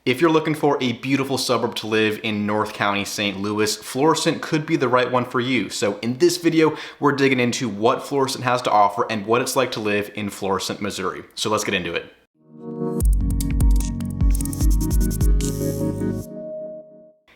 If you're looking for a beautiful suburb to live in North County, St. Louis, Florissant could be the right one for you. So in this video, we're digging into what Florissant has to offer and what it's like to live in Florissant, Missouri. So let's get into it.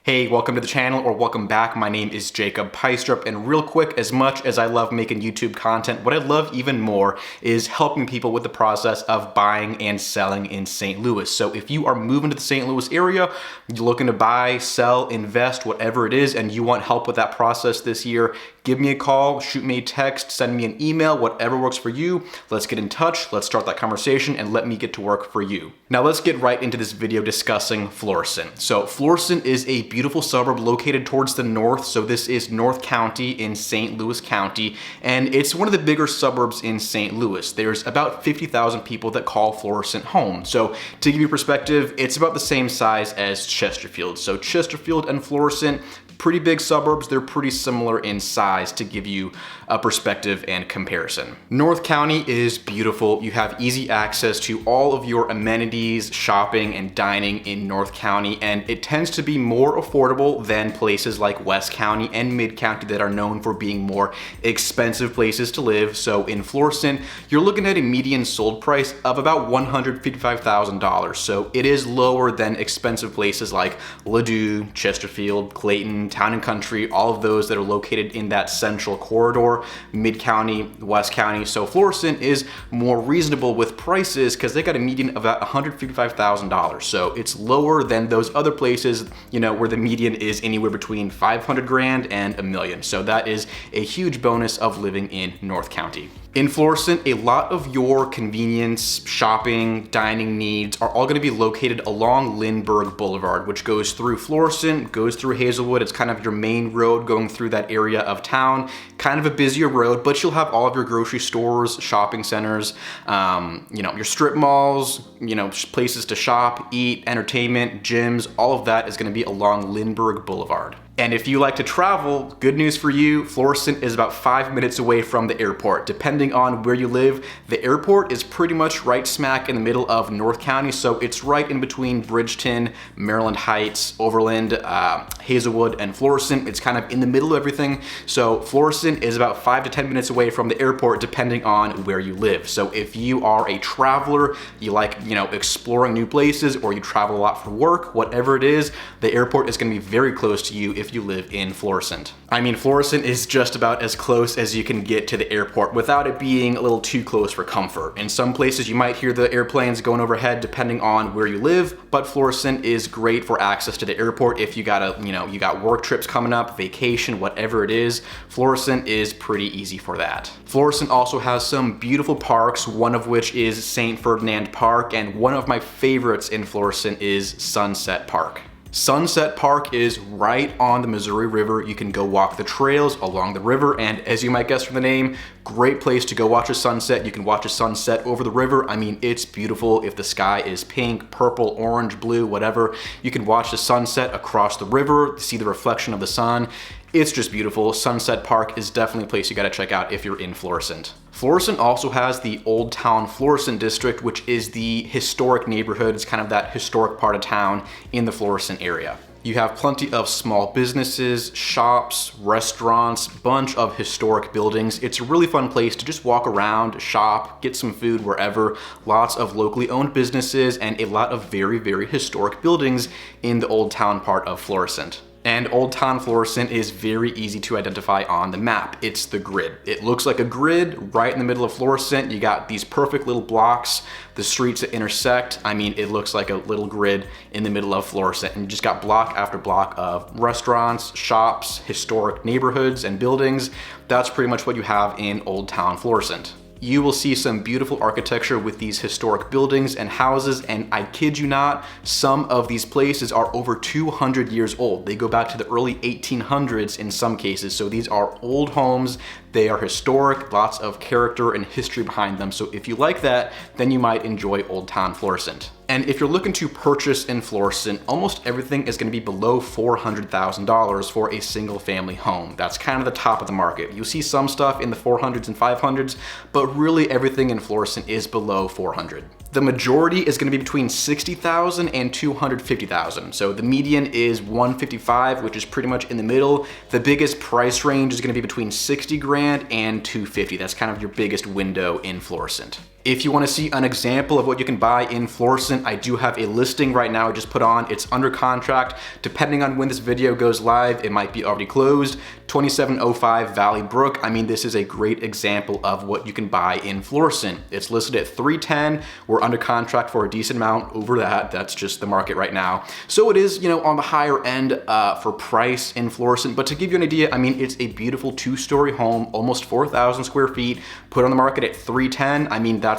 Hey, welcome to the channel, or welcome back. My name is Jacob Peistrup, and real quick, as much as I love making YouTube content, what I love even more is helping people with the process of buying and selling in St. Louis. So if you are moving to the St. Louis area, you're looking to buy, sell, invest, whatever it is, and you want help with that process this year, give me a call, shoot me a text, send me an email, whatever works for you. Let's get in touch, let's start that conversation, and let me get to work for you. Now let's get right into this video discussing Florissant. So Florissant is a beautiful suburb located towards the north. So this is North County in St. Louis County, and it's one of the bigger suburbs in St. Louis. There's about 50,000 people that call Florissant home. So to give you perspective, it's about the same size as Chesterfield. So Chesterfield and Florissant, pretty big suburbs. They're pretty similar in size to give you a perspective and comparison. North County is beautiful. You have easy access to all of your amenities, shopping, and dining in North County, and it tends to be more affordable than places like West County and Mid County that are known for being more expensive places to live. So in Florissant, you're looking at a median sold price of about $155,000. So it is lower than expensive places like Ladue, Chesterfield, Clayton, Town and Country, all of those that are located in that central corridor, Mid-County, West County. So Florissant is more reasonable with prices because they got a median of about $155,000. So it's lower than those other places, you know, where the median is anywhere between 500 grand and $1 million. So that is a huge bonus of living in North County. In Florissant, a lot of your convenience, shopping, dining needs are all going to be located along Lindbergh Boulevard, which goes through Florissant, goes through Hazelwood. It's kind of your main road going through that area of town. Kind of a busier road, but you'll have all of your grocery stores, shopping centers, your strip malls, places to shop, eat, entertainment, gyms. All of that is going to be along Lindbergh Boulevard. And if you like to travel, good news for you, Florissant is about 5 minutes away from the airport. Depending on where you live, the airport is pretty much right smack in the middle of North County, so it's right in between Bridgeton, Maryland Heights, Overland, Hazelwood, and Florissant. It's kind of in the middle of everything. So Florissant is about 5 to 10 minutes away from the airport, depending on where you live. So if you are a traveler, you like, exploring new places, or you travel a lot for work, whatever it is, the airport is gonna be very close to you if you live in Florissant. I mean, Florissant is just about as close as you can get to the airport without it being a little too close for comfort. In some places you might hear the airplanes going overhead depending on where you live, but Florissant is great for access to the airport if you got you got work trips coming up, vacation, whatever it is. Florissant is pretty easy for that. Florissant also has some beautiful parks, one of which is St. Ferdinand Park, and one of my favorites in Florissant is Sunset Park. Sunset Park is right on the Missouri River. You can go walk the trails along the river, and as you might guess from the name, great place to go watch a sunset. You can watch a sunset over the river. I mean, it's beautiful. If the sky is pink, purple, orange, blue, whatever, you can watch the sunset across the river, see the reflection of the sun. It's just beautiful. Sunset Park is definitely a place you gotta check out if you're in Florissant. Florissant also has the Old Town Florissant district, which is the historic neighborhood. It's kind of that historic part of town in the Florissant area. You have plenty of small businesses, shops, restaurants, bunch of historic buildings. It's a really fun place to just walk around, shop, get some food wherever. Lots of locally owned businesses and a lot of very, very historic buildings in the Old Town part of Florissant. And Old Town Florissant is very easy to identify on the map. It's the grid. It looks like a grid right in the middle of Florissant. You got these perfect little blocks, the streets that intersect. I mean, it looks like a little grid in the middle of Florissant. And you just got block after block of restaurants, shops, historic neighborhoods, and buildings. That's pretty much what you have in Old Town Florissant. You will see some beautiful architecture with these historic buildings and houses, and I kid you not, some of these places are over 200 years old. They go back to the early 1800s in some cases, so these are old homes. They are historic, lots of character and history behind them. So if you like that, then you might enjoy Old Town Florissant. And if you're looking to purchase in Florissant, almost everything is going to be below $400,000 for a single family home. That's kind of the top of the market. You'll see some stuff in the 400s and 500s, but really everything in Florissant is below 400. The majority is going to be between $60,000 and $250,000. So the median is $155,000, which is pretty much in the middle. The biggest price range is going to be between $60,000 and $250,000. That's kind of your biggest window in Florissant. If you want to see an example of what you can buy in Florissant, I do have a listing right now I just put on. It's under contract. Depending on when this video goes live, it might be already closed. 2705 Valley Brook. I mean, this is a great example of what you can buy in Florissant. It's listed at $310,000. We're under contract for a decent amount over that. That's just the market right now. So it is, on the higher end for price in Florissant. But to give you an idea, I mean, it's a beautiful 2-story home, almost 4,000 square feet, put on the market at $310,000. I mean, that's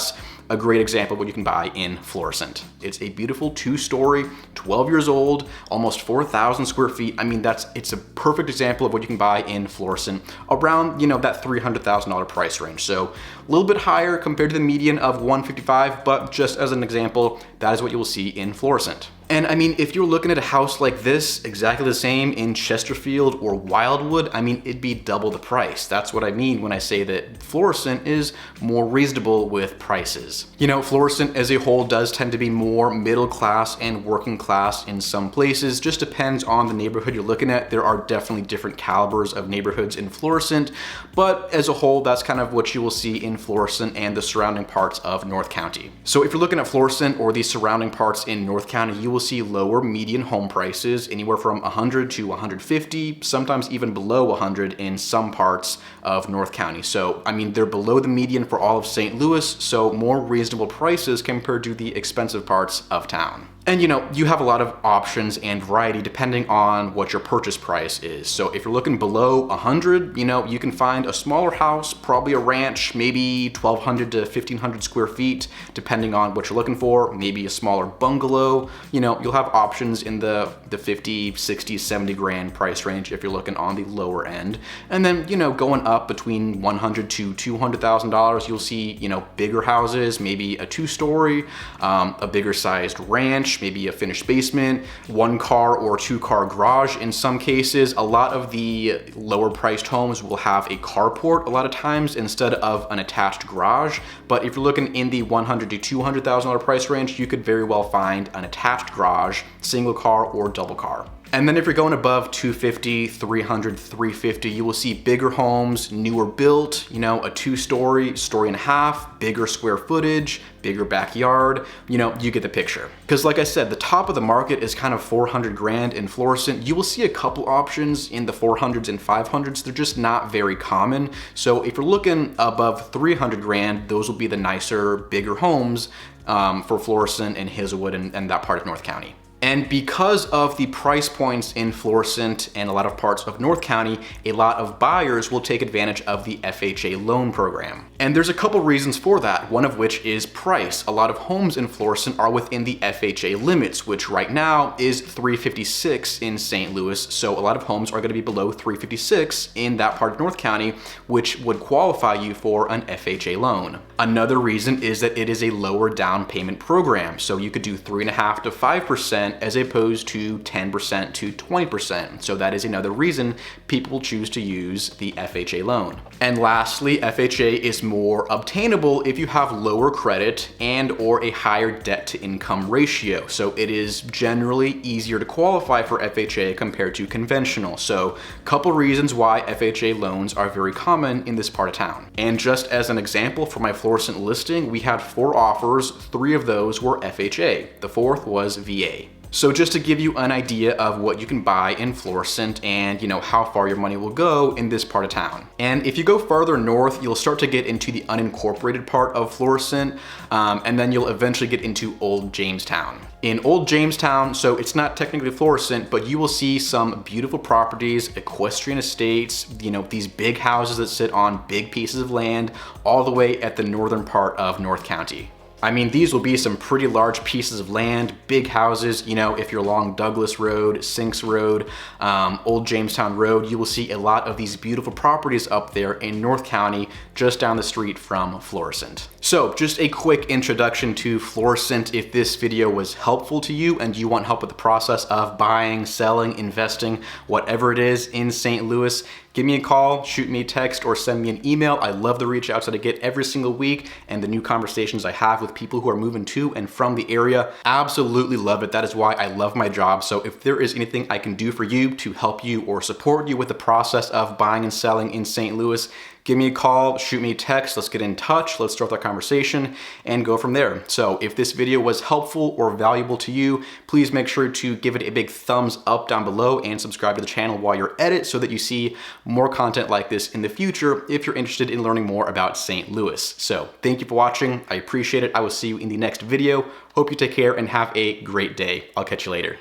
a great example of what you can buy in Florissant. It's a beautiful 2-story, 12 years old, almost 4,000 square feet. I mean, it's a perfect example of what you can buy in Florissant around, that $300,000 price range. So a little bit higher compared to the median of $155,000, but just as an example, that is what you will see in Florissant. And I mean, if you're looking at a house like this, exactly the same in Chesterfield or Wildwood, I mean, it'd be double the price. That's what I mean when I say that Florissant is more reasonable with prices. Florissant as a whole does tend to be more middle class and working class in some places. Just depends on the neighborhood you're looking at. There are definitely different calibers of neighborhoods in Florissant, but as a whole, that's kind of what you will see in Florissant and the surrounding parts of North County. So if you're looking at Florissant or the surrounding parts in North County, you will see lower median home prices, anywhere from $100,000 to $150,000, sometimes even below $100,000 in some parts of North County. So, I mean, they're below the median for all of St. Louis, so more reasonable prices compared to the expensive parts of town. And you have a lot of options and variety depending on what your purchase price is. So if you're looking below 100, you can find a smaller house, probably a ranch, maybe 1,200 to 1,500 square feet, depending on what you're looking for. Maybe a smaller bungalow. You'll have options in the 50, 60, 70 grand price range if you're looking on the lower end. And then, going up between $100,000 to $200,000, you'll see, bigger houses, maybe a 2-story, a bigger sized ranch, maybe a finished basement, 1-car or 2-car garage in some cases. A lot of the lower priced homes will have a carport a lot of times instead of an attached garage. But if you're looking in the $100,000 to $200,000 price range, you could very well find an attached garage, single car or double car. And then if you're going above 250, 300, 350, you will see bigger homes, newer built, a 2-story, story and a half, bigger square footage, bigger backyard, you get the picture. Because like I said, the top of the market is kind of 400 grand in Florissant. You will see a couple options in the 400s and 500s. They're just not very common. So if you're looking above 300 grand, those will be the nicer, bigger homes for Florissant and Hazelwood and that part of North County. And because of the price points in Florissant and a lot of parts of North County, a lot of buyers will take advantage of the FHA loan program. And there's a couple reasons for that, one of which is price. A lot of homes in Florissant are within the FHA limits, which right now is $356 in St. Louis. So a lot of homes are going to be below $356 in that part of North County, which would qualify you for an FHA loan. Another reason is that it is a lower down payment program. So you could do 3.5% to 5% as opposed to 10% to 20%. So that is another reason people choose to use the FHA loan. And lastly, FHA is more obtainable if you have lower credit and or a higher debt to income ratio. So it is generally easier to qualify for FHA compared to conventional. So a couple reasons why FHA loans are very common in this part of town. And just as an example, for my Florissant listing, we had 4 offers, 3 of those were FHA. The 4th was VA. So just to give you an idea of what you can buy in Florissant and how far your money will go in this part of town. And if you go farther north, you'll start to get into the unincorporated part of Florissant, and then you'll eventually get into Old Jamestown. In Old Jamestown, so it's not technically Florissant, but you will see some beautiful properties, equestrian estates, these big houses that sit on big pieces of land all the way at the northern part of North County. I mean, these will be some pretty large pieces of land, big houses. If you're along Douglas Road, Sinks Road, Old Jamestown Road, you will see a lot of these beautiful properties up there in North County, just down the street from Florissant. So just a quick introduction to Florissant. If this video was helpful to you and you want help with the process of buying, selling, investing, whatever it is in St. Louis, give me a call, shoot me a text, or send me an email. I love the reach outs that I get every single week and the new conversations I have with people who are moving to and from the area. Absolutely love it. That is why I love my job. So if there is anything I can do for you to help you or support you with the process of buying and selling in St. Louis, give me a call, shoot me a text, let's get in touch, let's start that conversation and go from there. So if this video was helpful or valuable to you, please make sure to give it a big thumbs up down below and subscribe to the channel while you're at it so that you see more content like this in the future if you're interested in learning more about St. Louis. So thank you for watching. I appreciate it. I will see you in the next video. Hope you take care and have a great day. I'll catch you later.